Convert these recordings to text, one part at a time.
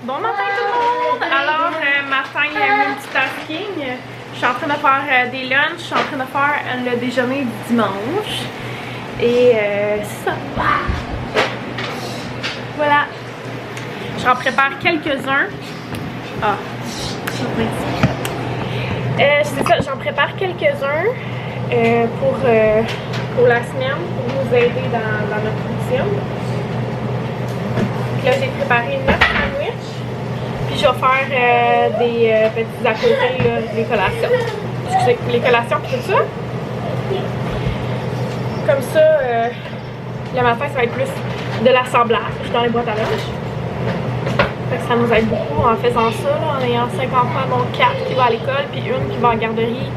Bon matin tout le monde! Alors, matin multitasking. Je suis en train de faire des lunchs, je suis en train de faire le déjeuner du dimanche. Et c'est ça. Voilà. J'en prépare quelques-uns. Ah, c'est ça, j'en prépare quelques-uns pour la semaine, pour nous aider dans notre routine. Là, j'ai préparé 9 sandwichs. Puis je vais faire des petits à côté, là, des collations. Excusez, les collations et tout ça. Comme ça, le matin, ça va être plus de l'assemblage dans les boîtes à lunch. Fait que ça nous aide beaucoup en faisant ça, là, en ayant 5 enfants, dont 4 qui vont à l'école, puis une qui va en garderie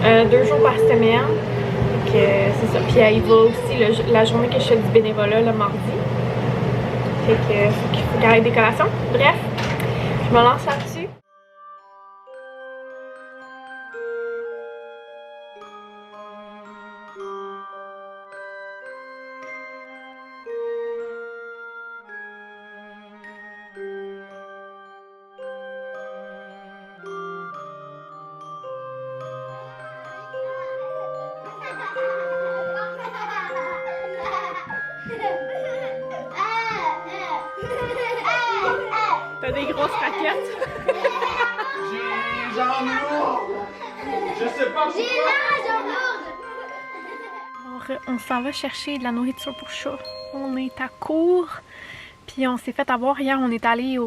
2 jours par semaine. Donc c'est ça. Puis elle y va aussi la journée que je fais du bénévolat, le mardi. Fait que faut qu'elle ait des collations. Bref, je me lance là-dessus. T'as des grosses raquettes? J'ai jambes lourdes! Je sais pas pourquoi! J'ai la jambe lourde! Alors, on s'en va chercher de la nourriture pour chat. On est à court. Puis on s'est fait avoir hier, on est allé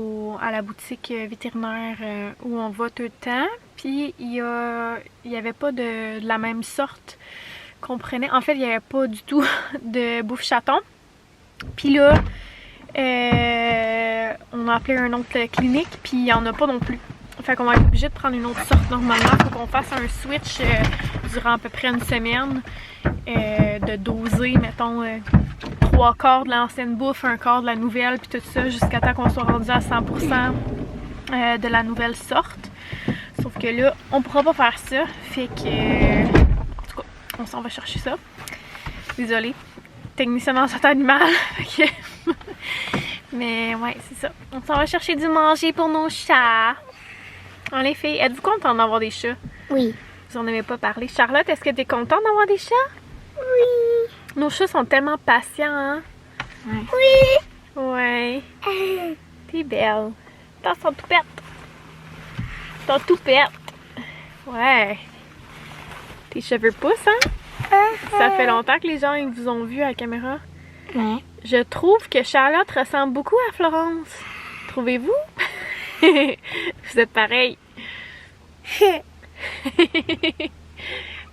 à la boutique vétérinaire où on va tout le temps. Puis il y avait pas de la même sorte qu'on prenait. En fait, il n'y avait pas du tout de bouffe chaton. Puis là, on a appelé un autre clinique, puis il n'y en a pas non plus. Fait qu'on va être obligé de prendre une autre sorte normalement. Il faut qu'on fasse un switch durant à peu près une semaine, de doser, mettons, 3/4 de l'ancienne bouffe, 1/4 de la nouvelle, puis tout ça, jusqu'à temps qu'on soit rendu à 100% de la nouvelle sorte. Sauf que là, on pourra pas faire ça. Fait que, en tout cas, on s'en va chercher ça. Désolée. Technicien en santé animale. Mais ouais, c'est ça. On s'en va chercher du manger pour nos chats. En effet, êtes-vous contente d'avoir des chats? Oui. Vous en avez pas parlé. Charlotte, est-ce que tu es contente d'avoir des chats? Oui. Nos chats sont tellement patients, hein? Oui. Ouais. T'es belle. Attends, son toupette. Ton toupette. Ouais. Tes cheveux poussent, hein? Ça fait longtemps que les gens ils vous ont vu à la caméra. Ouais. Je trouve que Charlotte ressemble beaucoup à Florence. Trouvez-vous? Vous êtes pareils.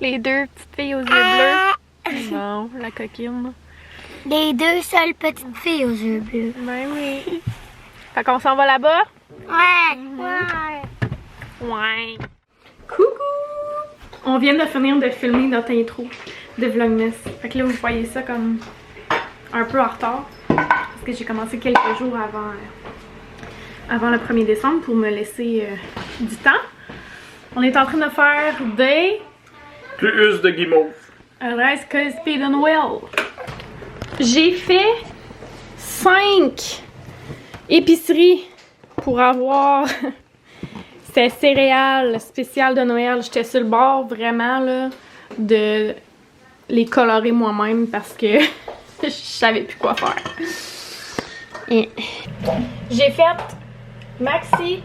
Les deux petites filles aux yeux bleus. Non, la coquine. Les deux seules petites filles aux yeux bleus. Ben oui. Fait qu'on s'en va là-bas? Ouais. Ouais. Coucou! On vient de finir de filmer notre intro de Vlogmas. Fait que là, vous voyez ça comme un peu en retard. Parce que j'ai commencé quelques jours avant le 1er décembre pour me laisser du temps. On est en train de faire des... Plus de guimauve. Rice Krispies de Noël. J'ai fait 5 épiceries pour avoir ces céréales spéciales de Noël. J'étais sur le bord vraiment là de les colorer moi-même parce que je savais plus quoi faire. Et j'ai fait Maxi,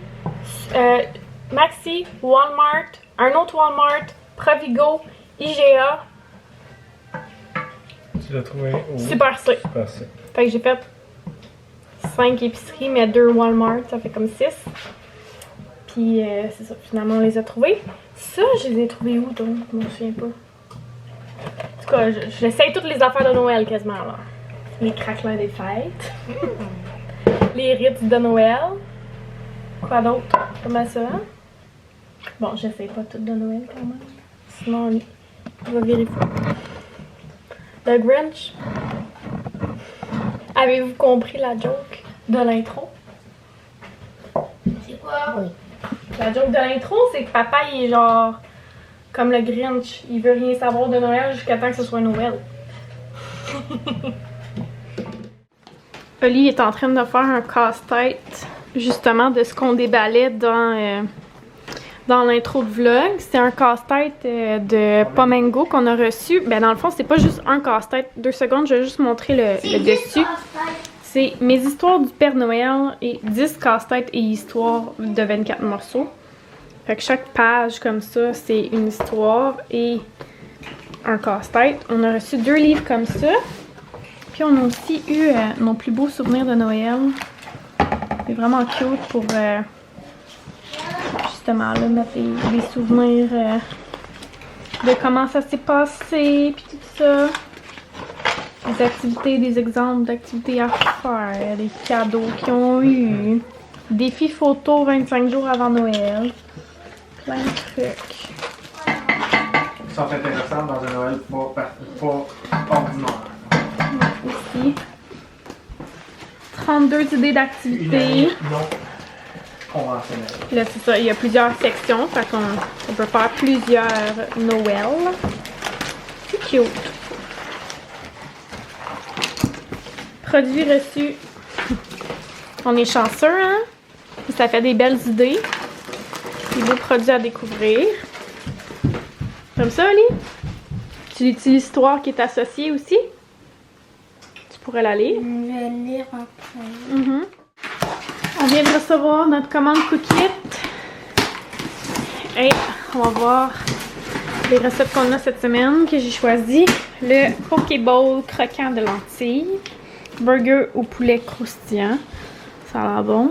Walmart, un autre Walmart, Provigo, IGA. Tu l'as trouvé où? Super C. Super C. Fait que j'ai fait 5 épiceries, mais 2 Walmart, ça fait comme 6. Puis c'est ça, finalement on les a trouvés. Ça, je les ai trouvés où donc? Je me souviens pas. En tout cas, j'essaye toutes les affaires de Noël quasiment là. Les craquelins des fêtes. Les Ritz de Noël. Quoi d'autre? Comment ça? Bon, j'essaye pas toutes de Noël quand même. Sinon, on va vérifier. Le Grinch. Avez-vous compris la joke de l'intro? C'est quoi? Oui. La joke de l'intro, c'est que papa, il est genre comme le Grinch. Il veut rien savoir de Noël jusqu'à temps que ce soit Noël. Oli est en train de faire un casse-tête, justement, de ce qu'on déballait dans l'intro de vlog. C'est un casse-tête de Pomengo qu'on a reçu. Ben, dans le fond, c'est pas juste un casse-tête. 2 secondes, je vais juste montrer le dessus. C'est mes histoires du Père Noël et 10 casse-têtes et histoires de 24 morceaux. Fait que chaque page comme ça, c'est une histoire et un casse-tête. On a reçu 2 livres comme ça. Puis on a aussi eu nos plus beaux souvenirs de Noël. C'est vraiment cute pour justement là, mettre des souvenirs de comment ça s'est passé, puis tout ça. Des activités, des exemples d'activités à faire, des cadeaux qu'ils ont eu. Défi photo 25 jours avant Noël. Plein de trucs. Ils sont intéressants dans un Noël pas ordinaire. Ici. 32 idées d'activités. Non conventionnelle. Là, c'est ça, il y a plusieurs sections, fait qu'on peut faire plusieurs Noël. C'est cute. Produits reçus. On est chanceux, hein? Ça fait des belles idées. Des beaux produits à découvrir. Comme ça, Ali? Tu lis l'histoire qui est associée aussi? Tu pourrais la lire? Je vais lire après. On vient de recevoir notre commande Cookit. Et on va voir les recettes qu'on a cette semaine que j'ai choisi. Le Pokéball croquant de lentilles. Burger au poulet croustillant. Ça a l'air bon.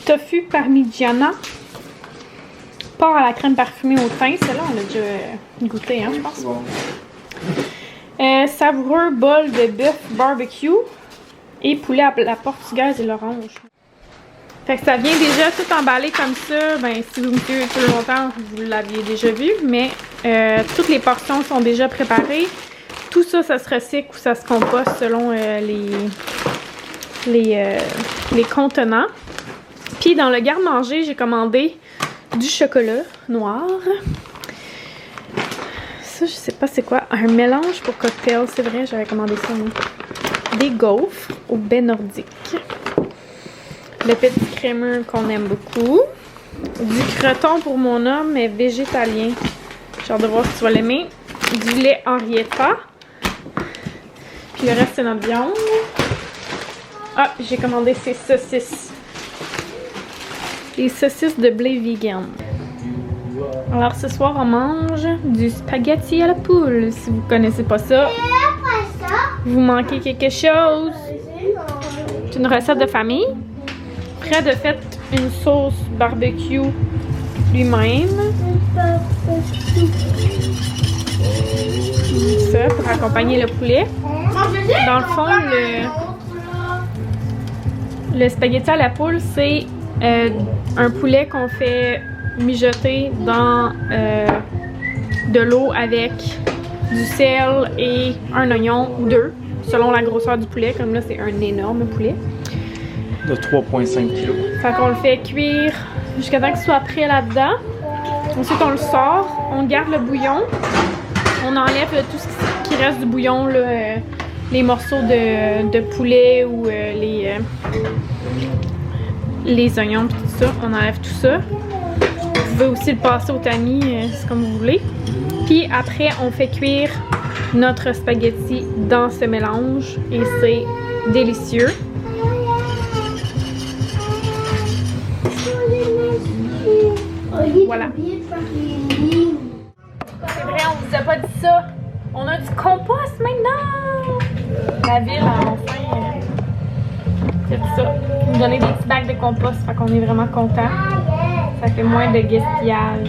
Tofu parmigiana. Porc à la crème parfumée au thym. Celle-là, on l'a déjà goûté, hein, je pense. Bon. Savoureux bol de bœuf barbecue. Et poulet à la portugaise et l'orange. Fait que ça vient déjà tout emballé comme ça. Ben, si vous me suivez plus longtemps, vous l'aviez déjà vu. Mais toutes les portions sont déjà préparées. Tout ça, ça se recycle ou ça se composte selon les contenants. Puis dans le garde-manger, j'ai commandé du chocolat noir. Ça, je sais pas c'est quoi. Un mélange pour cocktail. C'est vrai, j'avais commandé ça. Moi. Des gaufres au baie nordique. Le petit crémeux qu'on aime beaucoup. Du croton pour mon homme, mais végétalien. J'ai hâte de voir si tu vas l'aimer. Du lait Henrietta. Puis le reste, c'est notre viande. Ah, j'ai commandé ces saucisses. Les saucisses de blé vegan. Alors ce soir, on mange du spaghetti à la poule. Si vous connaissez pas ça, vous manquez quelque chose. C'est une recette de famille. Fred a fait une sauce barbecue lui-même. Ça, pour accompagner le poulet. Dans le fond, le spaghetti à la poule, c'est un poulet qu'on fait mijoter dans de l'eau avec du sel et un oignon ou 2, selon la grosseur du poulet. Comme là, c'est un énorme poulet. De 3,5 kg. Fait qu'on le fait cuire jusqu'à temps qu'il soit prêt là-dedans. Ensuite, on le sort, on garde le bouillon. On enlève tout ce qui reste du bouillon, là, les morceaux de poulet ou les oignons et tout ça. On enlève tout ça. Vous pouvez aussi le passer au tamis, c'est comme vous voulez. Puis après, on fait cuire notre spaghetti dans ce mélange et c'est délicieux. Voilà. C'est vrai, on vous a pas dit ça. On a du compost maintenant. La ville a enfin fait ça. Nous donner des petits bacs de compost, fait qu'on est vraiment contents. Ça fait moins de gaspillage.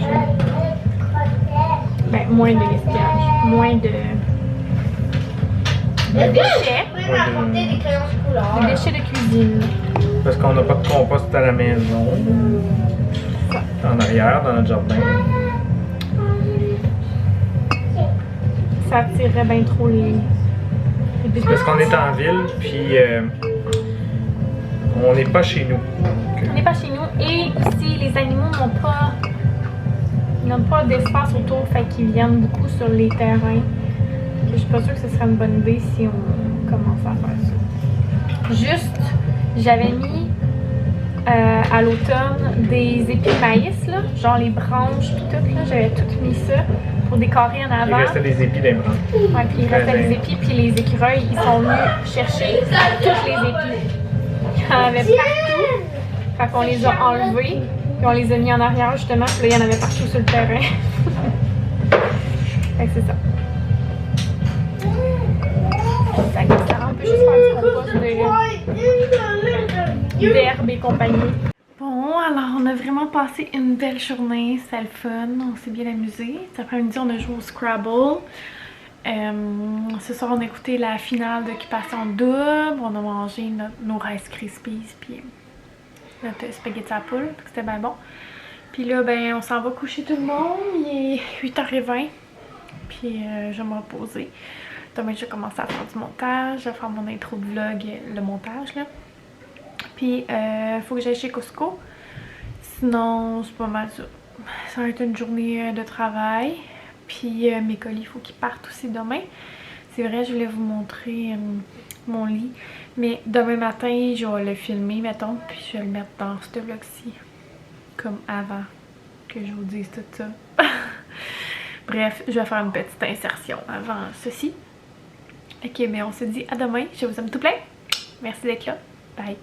Ben, moins de gaspillage. Moins de déchets. Des déchets de cuisine. Parce qu'on n'a pas de compost à la maison. En arrière, dans notre jardin. Ça attirerait bien trop les Parce qu'on est en ville, puis on n'est pas chez nous. On n'est pas chez nous et aussi les animaux n'ont pas d'espace autour, fait qu'ils viennent beaucoup sur les terrains. Je suis pas sûre que ce serait une bonne idée si on commençait à faire ça. Juste, j'avais mis à l'automne des épis de maïs, là, genre les branches puis tout, là, j'avais tout mis ça pour décorer en avant. Il restait des épis des branches. Ouais, puis il restait les épis, puis les écureuils, ils sont venus chercher tous les épis. Il y en avait partout. Fait qu'on les a enlevés, puis on les a mis en arrière justement, puis là il y en avait partout sur le terrain. Fait que c'est ça. Fait que ça, on peut juste faire du compost d'herbe et compagnie. Bon, alors on a vraiment passé une belle journée, c'était le fun, on s'est bien amusé. Cet après-midi on a joué au Scrabble. Ce soir on a écouté la finale d'Occupation Double, on a mangé nos Rice Krispies puis notre spaghetti à poule, c'était bien bon. Puis là ben on s'en va coucher tout le monde, il est 8h20, puis je vais me reposer. Demain je vais commencer à faire du montage, je vais faire mon intro de vlog, le montage là. Puis faut que j'aille chez Costco, sinon c'est pas mal ça. Ça va être une journée de travail. Puis mes colis, il faut qu'ils partent aussi demain. C'est vrai, je voulais vous montrer mon lit. Mais demain matin, je vais le filmer, mettons. Puis je vais le mettre dans ce vlog-ci. Comme avant que je vous dise tout ça. Bref, je vais faire une petite insertion avant ceci. Ok, mais on se dit à demain. Je vous aime tout plein. Merci d'être là. Bye.